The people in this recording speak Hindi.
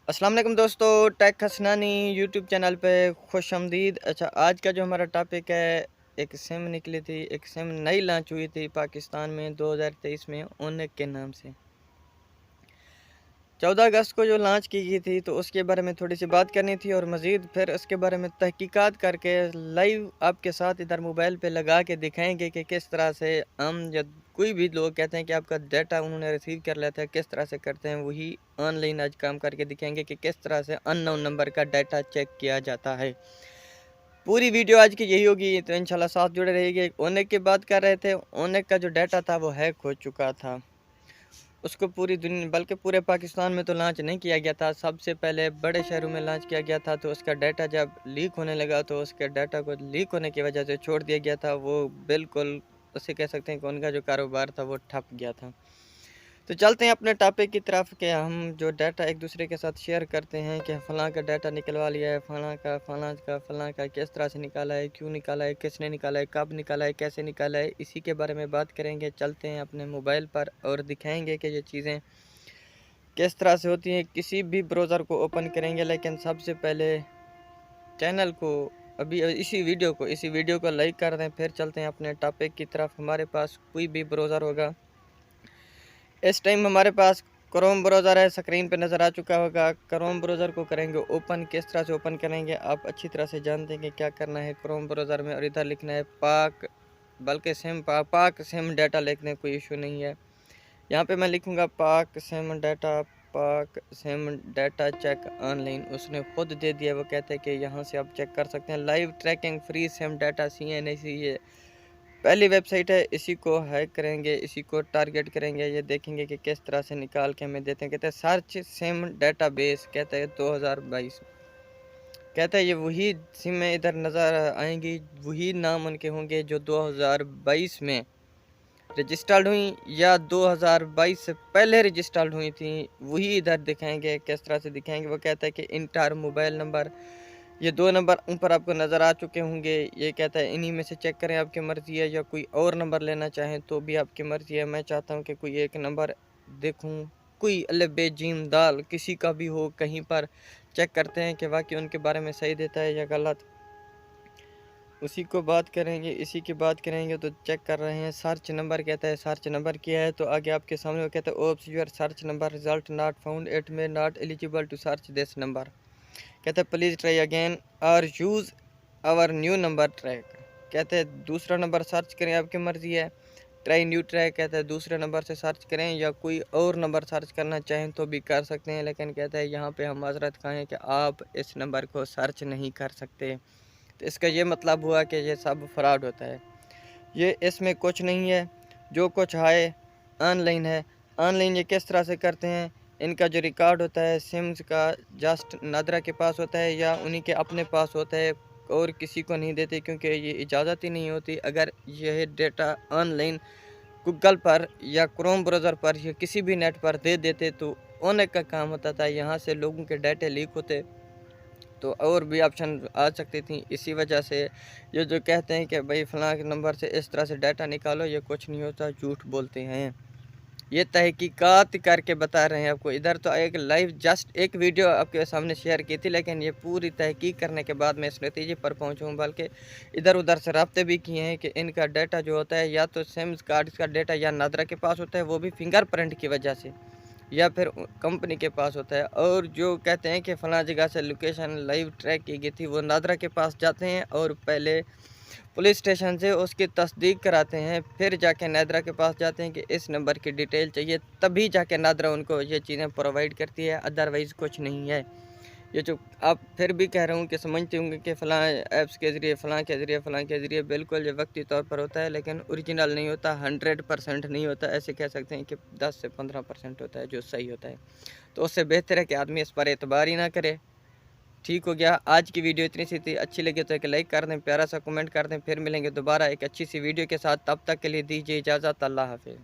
अस्सलाम वालेकुम दोस्तों, टेक हसनानी यूट्यूब चैनल पे खुश आमदीद। अच्छा, आज का जो हमारा टॉपिक है, एक सिम निकली थी, एक सिम नई लॉन्च हुई थी पाकिस्तान में 2023 में ओनेक के नाम से। 14 अगस्त को जो लॉन्च की गई थी, तो उसके बारे में थोड़ी सी बात करनी थी और मज़ीद फिर उसके बारे में तहकीकात करके लाइव आपके साथ इधर मोबाइल पे लगा के दिखाएंगे कि किस तरह से हम जब कोई भी लोग कहते हैं कि आपका डाटा उन्होंने रिसीव कर लेता है, किस तरह से करते हैं, वही ऑनलाइन आज काम करके दिखाएंगे कि किस तरह से अननोन नंबर का डाटा चेक किया जाता है। पूरी वीडियो आज की यही होगी, तो इंशाल्लाह साथ जुड़े रहिएगा। ओनेक की बात कर रहे थे, ओनेक का जो डाटा था वो हैक हो चुका था। उसको पूरी दुनिया बल्कि पूरे पाकिस्तान में तो लॉन्च नहीं किया गया था, सबसे पहले बड़े शहरों में लॉन्च किया गया था। तो उसका डाटा जब लीक होने लगा, तो उसके डाटा को लीक होने की वजह से छोड़ दिया गया था। वो बिल्कुल उसे कह सकते हैं कि उनका जो कारोबार था वो ठप गया था। तो चलते हैं अपने टॉपिक की तरफ कि हम जो डाटा एक दूसरे के साथ शेयर करते हैं कि फ़लाँ का डाटा निकलवा लिया है, फ़लाँ का किस तरह से निकाला है, क्यों निकाला है, किसने निकाला है, कब निकाला है, कैसे निकाला है, इसी के बारे में बात करेंगे। चलते हैं अपने मोबाइल पर और दिखाएंगे कि ये चीज़ें किस तरह से होती हैं। किसी भी ब्राउज़र को ओपन करेंगे, लेकिन सबसे पहले चैनल को अभी इसी वीडियो को लाइक कर दें। फिर चलते हैं अपने टॉपिक की तरफ। हमारे पास कोई भी ब्राउज़र होगा, इस टाइम हमारे पास क्रोम ब्राउज़र है, स्क्रीन पे नज़र आ चुका होगा। क्रोम ब्राउज़र को करेंगे ओपन। किस तरह से ओपन करेंगे आप अच्छी तरह से जानते हैं कि क्या करना है क्रोम ब्राउज़र में, और इधर लिखना है पाक, बल्कि पाक सिम डाटा लिख दें, कोई इशू नहीं है। यहाँ पे मैं लिखूँगा पाक सिम डाटा चेक ऑनलाइन। उसने खुद दे दिया, वो कहते हैं कि यहाँ से आप चेक कर सकते हैं। Live tracking free SIM data CNAC, ये पहली वेबसाइट है। इसी को हैक करेंगे, इसी को टारगेट करेंगे, ये देखेंगे कि किस तरह से निकाल के हमें देते हैं। कहते हैं सर्च सिम डाटाबेस, कहते हैं 2022, कहते हैं ये वही सिमें इधर नज़र आएंगी, वही नाम उनके होंगे जो 2022 में रजिस्टर्ड हुई या 2022 से पहले रजिस्टर्ड हुई थी, वही इधर दिखाएंगे। किस तरह से दिखाएंगे, वो कहता है कि इंटर मोबाइल नंबर, ये 2 नंबर ऊपर आपको नज़र आ चुके होंगे। ये कहता है इन्हीं में से चेक करें, आपकी मर्ज़ी है, या कोई और नंबर लेना चाहें तो भी आपकी मर्ज़ी है। मैं चाहता हूं कि कोई एक नंबर देखूं, कोई अल्फ बे जीम दाल किसी का भी हो, कहीं पर चेक करते हैं कि वाकई उनके बारे में सही देता है या गलत। उसी को बात करेंगे, इसी की बात करेंगे। तो चेक कर रहे हैं सर्च नंबर, कहता है सर्च नंबर किया है, तो आगे आपके सामने वो कहता है oops your search number result not found, it me not eligible to search this number. कहते हैं प्लीज़ ट्राई अगेन और use our new number track. कहते हैं दूसरा नंबर सर्च करें, आपकी मर्ज़ी है। ट्राई न्यू ट्रैक, कहते हैं दूसरे नंबर से सर्च करें, या कोई और नंबर सर्च करना चाहें तो भी कर सकते हैं। लेकिन कहते हैं यहाँ पे हम माज़रत खाएँ कि आप इस नंबर को सर्च नहीं कर सकते। तो इसका ये मतलब हुआ कि ये सब फ्रॉड होता है। ये इसमें कुछ नहीं है, जो कुछ है ऑनलाइन है। ऑनलाइन ये किस तरह से करते हैं, इनका जो रिकॉर्ड होता है सिम्स का, जस्ट नादरा के पास होता है या उन्हीं के अपने पास होता है, और किसी को नहीं देते, क्योंकि ये इजाज़त ही नहीं होती। अगर यह डेटा ऑनलाइन गूगल पर या क्रोम ब्राउज़र पर या किसी भी नेट पर दे देते, तो ओनेक का काम होता था, यहाँ से लोगों के डाटे लीक होते, तो और भी ऑप्शन आ सकती थी। इसी वजह से ये जो कहते हैं कि भाई फ़लाँ के नंबर से इस तरह से डाटा निकालो, ये कुछ नहीं होता, झूठ बोलते हैं। ये तहकीकात करके बता रहे हैं आपको। इधर तो एक लाइव जस्ट एक वीडियो आपके सामने शेयर की थी, लेकिन ये पूरी तहकीक करने के बाद मैं इस नतीजे पर पहुंचूँ, बल्कि इधर उधर से रब्ते भी किए हैं कि इनका डाटा जो होता है, या तो सिम्स कार्ड का डाटा या नादरा के पास होता है, वो भी फिंगरप्रिंट की वजह से, या फिर कंपनी के पास होता है। और जो कहते हैं कि फ़लाँ जगह से लोकेशन लाइव ट्रैक की गई थी, वो नादरा के पास जाते हैं और पहले पुलिस स्टेशन से उसकी तस्दीक कराते हैं, फिर जाके नादरा के पास जाते हैं कि इस नंबर की डिटेल चाहिए, तभी जाके नादरा उनको ये चीज़ें प्रोवाइड करती है, अदरवाइज़ कुछ नहीं है। ये जो आप फिर भी कह रहा हूँ कि समझते होंगे कि फ़लाँ ऐप्स के ज़रिए, फ़लाँ के ज़रिए, बिल्कुल ये वक्ती तौर पर होता है, लेकिन ओरिजिनल नहीं होता, 100% नहीं होता। ऐसे कह सकते हैं कि 10 से 15% होता है जो सही होता है। तो उससे बेहतर है कि आदमी इस पर एतबार ही ना करे। ठीक हो गया, आज की वीडियो इतनी सी थी। अच्छी लगी तो एक लाइक कर दें, प्यारा सा कमेंट कर दें। फिर मिलेंगे दोबारा एक अच्छी सी वीडियो के साथ, तब तक के लिए दीजिए इजाज़त। अल्लाह हाफ़िज़।